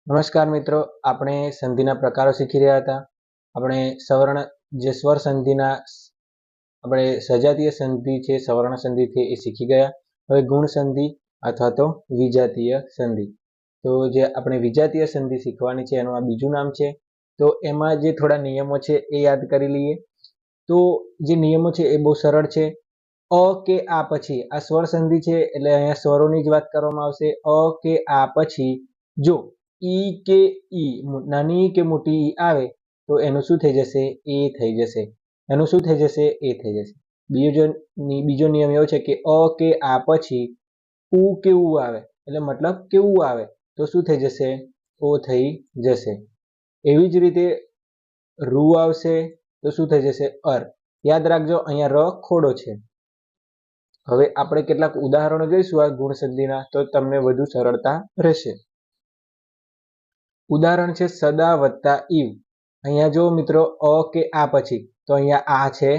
નમસ્કાર મિત્રો, આપણે સંધિના પ્રકારો શીખી રહ્યા હતા. આપણે સવર્ણ જે સ્વર સંધિના આપણે સજાતીય સંધિ છે, સવર્ણ સંધિ છે એ શીખી ગયા. હવે ગુણ સંધિ અથવા તો વિજાતીય સંધિ. તો જે આપણે વિજાતીય સંધિ શીખવાની છે એનું આ બીજું નામ છે. તો એમાં જે થોડા નિયમો છે એ યાદ કરી લઈએ. તો જે નિયમો છે એ બહુ સરળ છે. અ કે આ પછી આ સ્વર સંધિ છે એટલે અહીંયા સ્વરોની જ વાત કરવામાં આવશે. અ કે આ પછી જો ઈ કે ઈ નાની કે મોટી ઈ આવે તો એનું શું થઈ જશે? એ થઈ જશે. એનું શું થઈ જશે? એ થઈ જશે. બીજો નિયમ એવો છે કે અ કે આ પછી ઉ કેવું આવે એટલે મતલબ કેવું આવે તો શું થઈ જશે? ઓ થઈ જશે. એવી જ રીતે રૂ આવશે તો શું થઈ જશે? અર. યાદ રાખજો અહીંયા ર ખોડો છે. હવે આપણે કેટલાક ઉદાહરણો જોઈશું આ ગુણ સંધિના તો તમને વધુ સરળતા રહેશે. ઉદાહરણ છે સદા વત્તા ઈવ. અહીંયા જો મિત્રો અ કે આ પછી તો અહીંયા આ છે,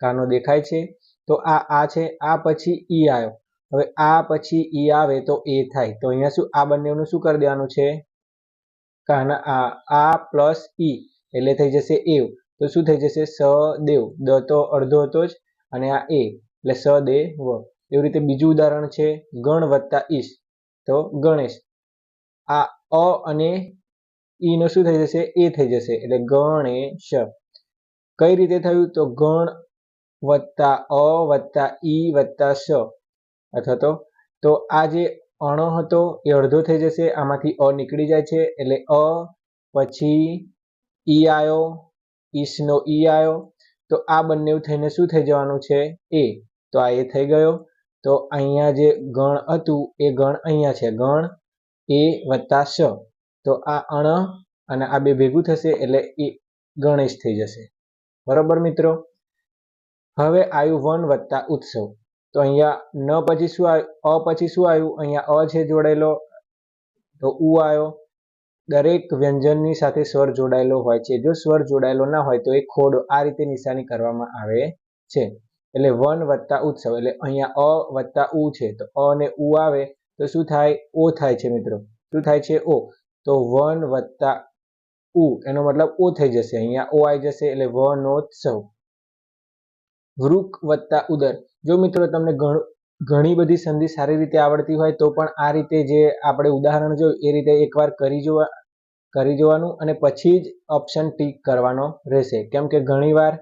કાનો દેખાય છે તો આ છે, આ પછી ઈ આવ્યો. હવે આ પછી ઈ આવે તો એ થાય તો અહીંયા શું આ બંનેનું શું કરી દેવાનું છે? કાના આ પ્લસ ઈ એટલે થઈ જશે એવ. તો શું થઈ જશે? સ દેવ. દ તો અડધો હતો જ અને આ એ એટલે સ દે વ. એવી રીતે બીજું ઉદાહરણ છે ગણ વત્તા ઈશ તો ગણેશ. આ અ અને ઈ નો શું થઈ જશે? એ થઈ જશે એટલે ગણેશ. કઈ રીતે થયું? તો ગણ વત્તા અ વત્તા ઈ વત્તા શ અથવા તો આ જે અણ હતો એ અડધો થઈ જશે. આમાંથી અ નીકળી જાય છે એટલે અ પછી ઈ આવ્યો, ઈશનો ઈ આવ્યો તો આ બંને થઈને શું થઈ જવાનું છે? એ. તો આ એ થઈ ગયો. તો અહીંયા જે ગણ હતું એ ગણ અહીંયા છે, ગણ એ વત્તા શ. તો આ અણ અને આ બે ભેગું થશે એટલે એ ગણેશ થઈ જશે. બરોબર મિત્રો. હવે આવ્યું વન વત્તા ઉત્સવ. તો અહીંયા ન પછી શું આવ્યું? અ પછી શું આવ્યું? અહીંયા અ છે જોડાયેલો તો ઉ આવ્યો. દરેક વ્યંજનની સાથે સ્વર જોડાયેલો હોય છે. જો સ્વર જોડાયેલો ના હોય તો એ ખોડો આ રીતે નિશાની કરવામાં આવે છે. એટલે વન વત્તા ઉત્સવ એટલે અહીંયા અ વત્તા ઉ છે તો અ અને ઉ આવે તો શું થાય? ઓ થાય છે મિત્રો. શું થાય છે? ઓ. તો વન વત્તા ઉ એનો મતલબ ઓ થઈ જશે. અહીંયા ઓ આવી જશે એટલે વનોત્સવ. વૃક વત્તા ઉદર. જો મિત્રો તમને ઘણી બધી સંધિ સારી રીતે આવડતી હોય તો પણ આ રીતે જે આપણે ઉદાહરણ જોયું એ રીતે એકવાર કરી જોવાનું અને પછી જ ઓપ્શન ટીક કરવાનો રહેશે. કેમ કે ઘણીવાર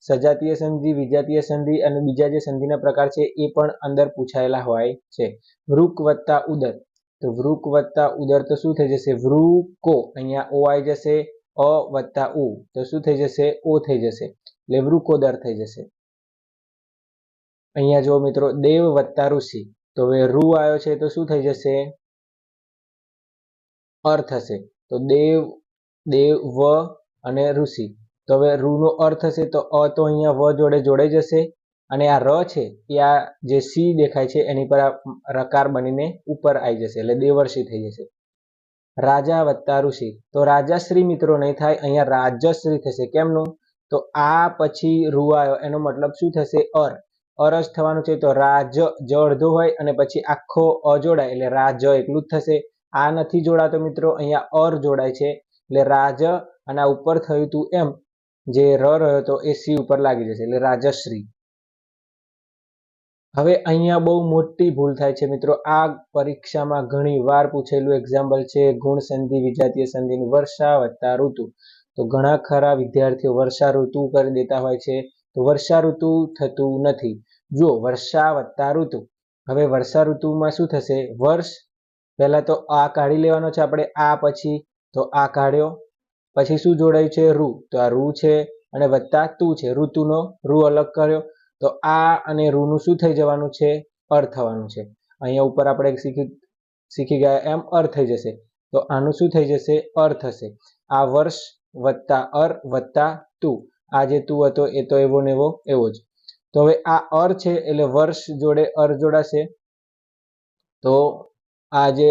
સજાતીય સંધિ, વિજાતીય સંધિ અને બીજા જે સંધિના પ્રકાર છે એ પણ અંદર પૂછાયેલા હોય છે. વૃક વત્તા ઉદર. તો વૃક વત્તા ઉદર તો શું થઈ જશે? વૃકો. અહીંયા ઓ આવી જશે. અ વત્તા ઉ તો શું થઈ જશે? ઓ થઈ જશે એટલે વૃકોદર થઈ જશે. અહીંયા જો મિત્રો દેવ વત્તા ઋષિ. તો હવે રૂ આવ્યો છે તો શું થઈ જશે? અર થશે. તો દેવ વ અને ઋષિ. તો હવે રૂ નો અર્થ થશે તો અ તો અહીંયા વ જોડે જોડાઈ જશે અને આ ર છે એ આ જે સી દેખાય છે એની પર રકાર બનીને ઉપર આવી જશે એટલે દેવર્ષિ થઈ જશે. રાજા વત્તા ઋષિ. તો રાજાશ્રી મિત્રો નહીં થાય, અહીંયા રાજશ્રી થશે. કેમનું? તો આ પછી રૂ આવ્યો એનો મતલબ શું થશે? અર. અર જ થવાનું છે. તો રાજ જ અડધો હોય અને પછી આખો અ જોડાય એટલે રાજ એકલું જ થશે. આ નથી જોડાતો મિત્રો, અહીંયા અર જોડાય છે એટલે રાજ અને આ ઉપર થયું હતું એમ જે ર રહ્યો હતો એ સી ઉપર લાગી જશે એટલે રાજશ્રી. હવે અહીંયા બહુ મોટી ભૂલ થાય છે મિત્રો. આ પરીક્ષામાં ઘણી વાર પૂછેલું એક્ઝામ્પલ છે ગુણ સંધિ વિજાતીય સંધિની વર્ષા વત્તા ઋતુ. તો ઘણા ખરા વિદ્યાર્થીઓ વર્ષા ઋતુ કરી દેતા હોય છે તો વર્ષા ઋતુ થતું નથી. જો વર્ષા વત્તા ઋતુ. હવે વર્ષા ઋતુમાં શું થશે? વર્ષ પહેલા તો આ કાઢી લેવાનો છે આપણે, આ પછી તો આ કાઢ્યો પછી શું જોડાયું છે? રૂ. તો આ રૂ છે અને વત્તા તું છે, ઋતુનો રૂ અલગ કર્યો તો આ અને રૂ નું શું થઈ જવાનું છે? અર થવાનું છે. અહીંયા ઉપર આપણે શીખી ગયા એમ અર થઈ જશે તો આનું શું થઈ જશે? અર થશે. આ વર્ષ વત્તા અર વત્તા તું. આ જે તું હતો એ તો એવો ને એવો જ. તો હવે આ અર છે એટલે વર્ષ જોડે અર જોડાશે. તો આ જે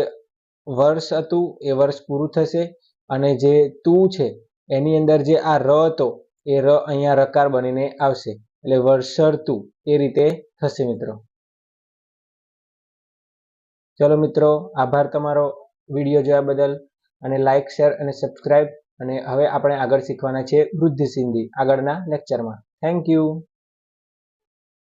વર્ષ હતું એ વર્ષ પૂરું થશે અને જે તું છે એની અંદર જે આ ર હતો એ ર અહીંયા રકાર બનીને આવશે એટલે વર્ષરતું એ રીતે થશે મિત્રો. ચલો મિત્રો, આભાર તમારો વિડીયો જોયા બદલ અને લાઇક, શેર અને સબસ્ક્રાઇબ. અને હવે આપણે આગળ શીખવાના છે વૃદ્ધ સિંધી આગળના લેક્ચરમાં. Thank you.